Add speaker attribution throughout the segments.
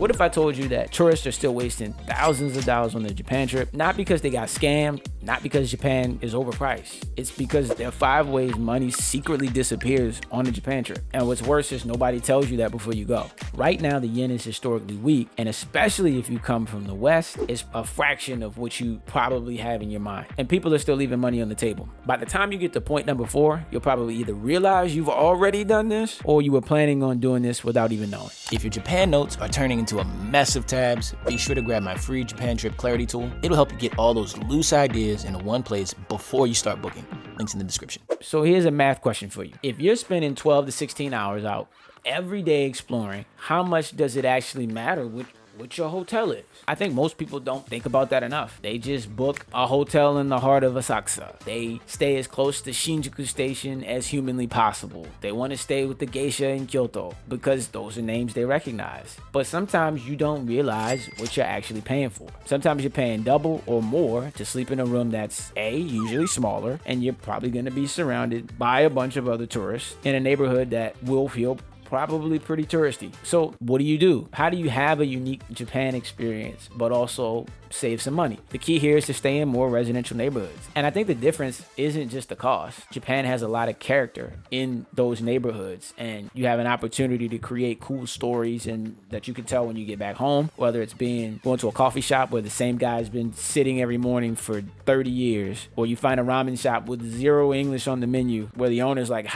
Speaker 1: What if I told you that tourists are still wasting thousands of dollars on their Japan trip, not because they got scammed, not because Japan is overpriced. It's because there are 5 ways money secretly disappears on a Japan trip. And what's worse is nobody tells you that before you go. Right now, the yen is historically weak, and especially if you come from the West, it's a fraction of what you probably have in your mind. And people are still leaving money on the table. By the time you get to point number 4, you'll probably either realize you've already done this, or you were planning on doing this without even knowing. If your Japan notes are turning into a mess of tabs, be sure to grab my free Japan trip clarity tool. It'll help you get all those loose ideas into one place before you start booking. Links in the description. So here's a math question for you. If you're spending 12 to 16 hours out every day exploring, how much does it actually matter what your hotel is? I think most people don't think about that enough. They just book a hotel in the heart of Asakusa. They stay as close to Shinjuku Station as humanly possible. They want to stay with the geisha in Kyoto because those are names they recognize. But sometimes you don't realize what you're actually paying for. Sometimes you're paying double or more to sleep in a room that's usually smaller, and you're probably going to be surrounded by a bunch of other tourists in a neighborhood that will feel probably pretty touristy. So what do? How do you have a unique Japan experience, but also save some money? The key here is to stay in more residential neighborhoods. And I think the difference isn't just the cost. Japan has a lot of character in those neighborhoods, and you have an opportunity to create cool stories and that you can tell when you get back home, whether it's going to a coffee shop where the same guy's been sitting every morning for 30 years, or you find a ramen shop with 0 English on the menu where the owner's like,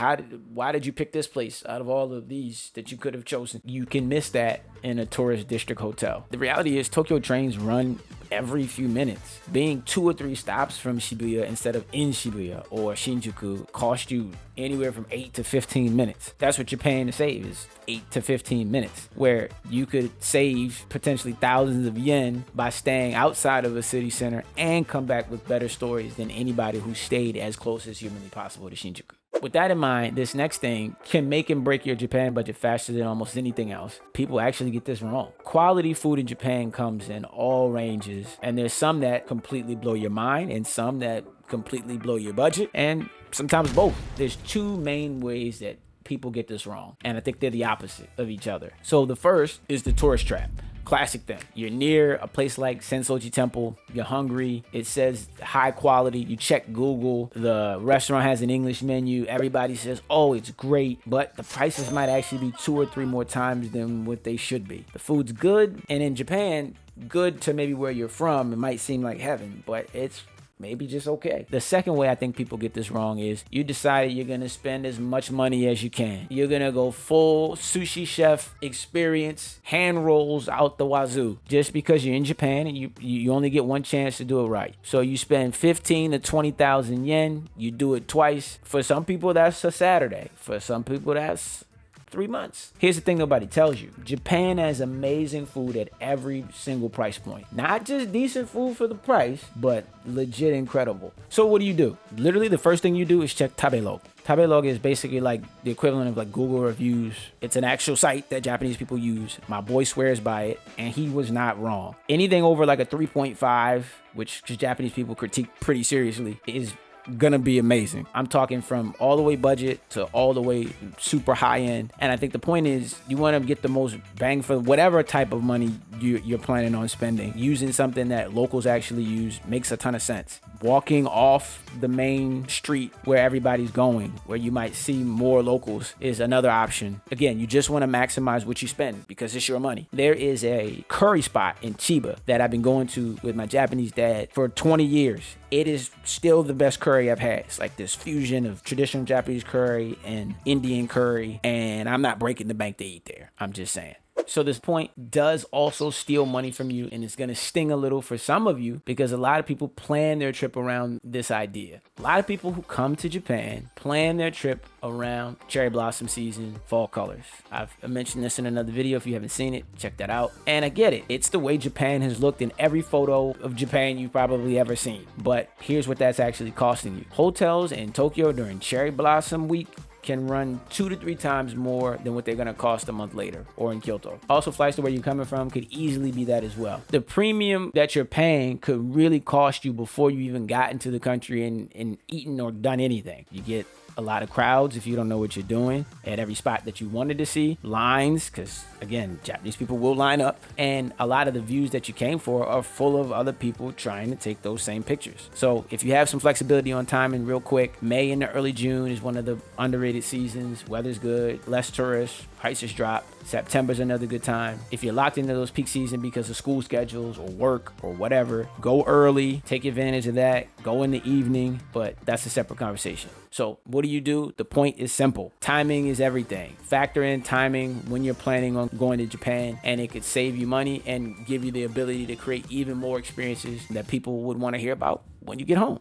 Speaker 1: why did you pick this place out of all of these that you could have chosen? You can miss that in a tourist district hotel. The reality is Tokyo trains run every few minutes. Being 2 or 3 stops from Shibuya instead of in Shibuya or Shinjuku cost you anywhere from 8 to 15 minutes. That's what you're paying to save, is 8 to 15 minutes, where you could save potentially thousands of yen by staying outside of a city center and come back with better stories than anybody who stayed as close as humanly possible to Shinjuku. With that in mind, this next thing can make and break your Japan budget faster than almost anything else. People actually get this wrong. Quality food in Japan comes in all ranges, and there's some that completely blow your mind and some that completely blow your budget, and sometimes both. There's 2 main ways that people get this wrong, and I think they're the opposite of each other. So the first is the tourist trap. Classic thing. You're near a place like Sensoji Temple. You're hungry. It says high quality. You check Google. The restaurant has an English menu. Everybody says, oh, it's great. But the prices might actually be 2 or 3 more times than what they should be. The food's good. And in Japan, good to maybe where you're from, it might seem like heaven, but it's maybe just okay. The second way I think people get this wrong is you decided you're gonna spend as much money as you can. You're gonna go full sushi chef experience, hand rolls out the wazoo, just because you're in Japan and you only get one chance to do it right. So you spend 15 to 20,000 yen, you do it twice. For some people, that's a Saturday. For some people, that's 3 months. Here's the thing nobody tells you. Japan has amazing food at every single price point. Not just decent food for the price, but legit incredible. So what do? Literally the first thing you do is check Tabelog. Tabelog is basically like the equivalent of like Google reviews. It's an actual site that Japanese people use. My boy swears by it, and he was not wrong. Anything over like a 3.5, which Japanese people critique pretty seriously, is gonna be amazing. I'm talking from all the way budget to all the way super high end. And I think the point is you want to get the most bang for whatever type of money you're planning on spending. Using something that locals actually use makes a ton of sense. Walking off the main street where everybody's going, where you might see more locals, is another option. Again, you just want to maximize what you spend because it's your money. There is a curry spot in Chiba that I've been going to with my Japanese dad for 20 years. It is still the best curry I've had. It's like this fusion of traditional Japanese curry and Indian curry, and I'm not breaking the bank to eat there. I'm just saying. So this point does also steal money from you, and it's going to sting a little for some of you because a lot of people plan their trip around this idea. A lot of people who come to Japan plan their trip around cherry blossom season, fall colors. I've mentioned this in another video. If you haven't seen it, check that out. And I get it. It's the way Japan has looked in every photo of Japan you've probably ever seen. But here's what that's actually costing you. Hotels in Tokyo during cherry blossom week can run 2 to 3 times more than what they're going to cost a month later, or in Kyoto. Also, flights to where you're coming from could easily be that as well. The premium that you're paying could really cost you before you even got into the country and eaten or done anything. You get A lot of crowds if you don't know what you're doing at every spot that you wanted to see. Lines, because again, Japanese people will line up. And a lot of the views that you came for are full of other people trying to take those same pictures. So if you have some flexibility on timing, real quick, May into early June is one of the underrated seasons. Weather's good, less tourists, prices drop. September's another good time. If you're locked into those peak season because of school schedules or work or whatever, go early, take advantage of that, go in the evening, but that's a separate conversation. So what do? The point is simple. Timing is everything. Factor in timing when you're planning on going to Japan, and it could save you money and give you the ability to create even more experiences that people would want to hear about when you get home.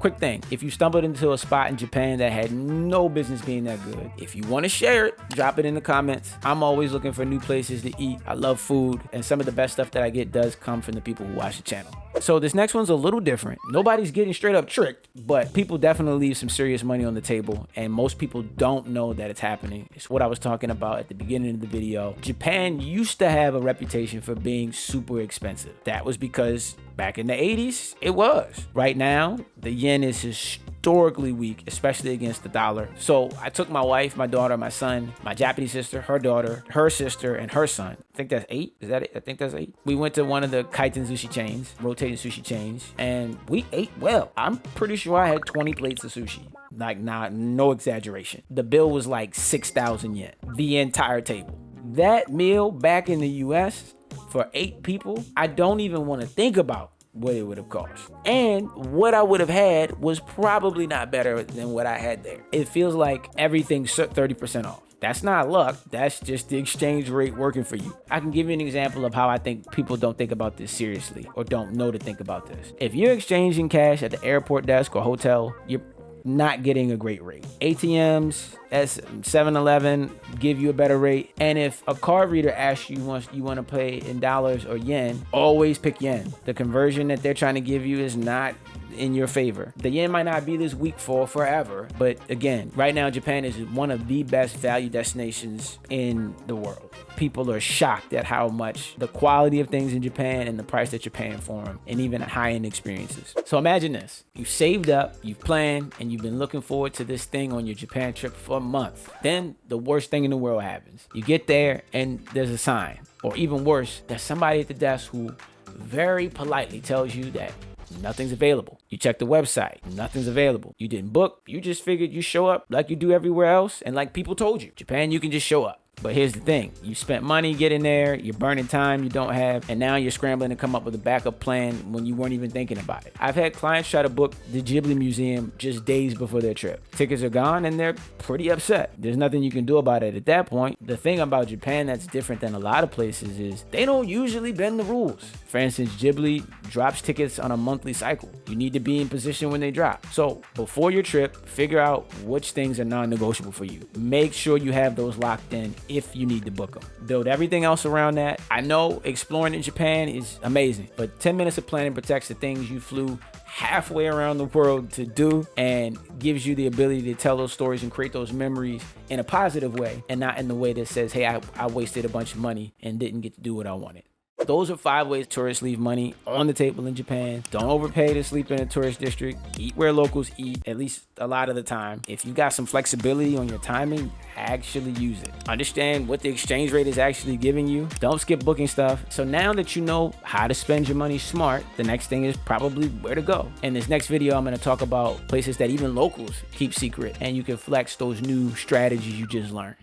Speaker 1: Quick thing, if you stumbled into a spot in Japan that had no business being that good, if you want to share it, drop it in the comments. I'm always looking for new places to eat. I love food, and some of the best stuff that I get does come from the people who watch the channel. So this next one's a little different. Nobody's getting straight up tricked, but people definitely leave some serious money on the table, and most people don't know that it's happening. It's what I was talking about at the beginning of the video. Japan used to have a reputation for being super expensive. That was because back in the 80s, it was. Right now, the yen is historically weak, especially against the dollar. So I took my wife, my daughter, my son, my Japanese sister, her daughter, her sister, and her son. I think that's 8. Is that it? I think that's 8. We went to one of the kaiten sushi chains, rotating sushi chains, and we ate well. I'm pretty sure I had 20 plates of sushi. Like, no exaggeration. The bill was like 6,000 yen, the entire table. That meal back in the US for 8 people, I don't even want to think about what it would have cost. And what I would have had was probably not better than what I had there. It feels like everything's 30% off. That's not luck. That's just the exchange rate working for you. I can give you an example of how I think people don't think about this seriously or don't know to think about this. If you're exchanging cash at the airport desk or hotel, you're not getting a great rate. ATMs, 7-Eleven give you a better rate. And if a card reader asks you once you want to pay in dollars or yen, always pick yen. The conversion that they're trying to give you is not in your favor. The yen might not be this weak for forever, but again, right now Japan is one of the best value destinations in the world. People are shocked at how much the quality of things in Japan and the price that you're paying for them, and even high-end experiences. So imagine this. You've saved up, you've planned, and you've been looking forward to this thing on your Japan trip for a month. Then the worst thing in the world happens. You get there and there's a sign, or even worse, there's somebody at the desk who very politely tells you that nothing's available. You check the website, nothing's available. You didn't book, you just figured you show up like you do everywhere else, and like people told you. Japan, you can just show up. But here's the thing, you spent money getting there, you're burning time you don't have, and now you're scrambling to come up with a backup plan when you weren't even thinking about it. I've had clients try to book the Ghibli Museum just days before their trip. Tickets are gone and they're pretty upset. There's nothing you can do about it at that point. The thing about Japan that's different than a lot of places is they don't usually bend the rules. For instance, Ghibli drops tickets on a monthly cycle. You need to be in position when they drop. So before your trip, figure out which things are non-negotiable for you. Make sure you have those locked in if you need to book them. Build everything else around that. I know exploring in Japan is amazing, but 10 minutes of planning protects the things you flew halfway around the world to do, and gives you the ability to tell those stories and create those memories in a positive way, and not in the way that says, hey, I wasted a bunch of money and didn't get to do what I wanted. Those are 5 ways tourists leave money on the table in Japan. Don't overpay to sleep in a tourist district. Eat where locals eat, at least a lot of the time. If you got some flexibility on your timing, actually use it. Understand what the exchange rate is actually giving you. Don't skip booking stuff. So now that you know how to spend your money smart, the next thing is probably where to go. In this next video, I'm going to talk about places that even locals keep secret, and you can flex those new strategies you just learned.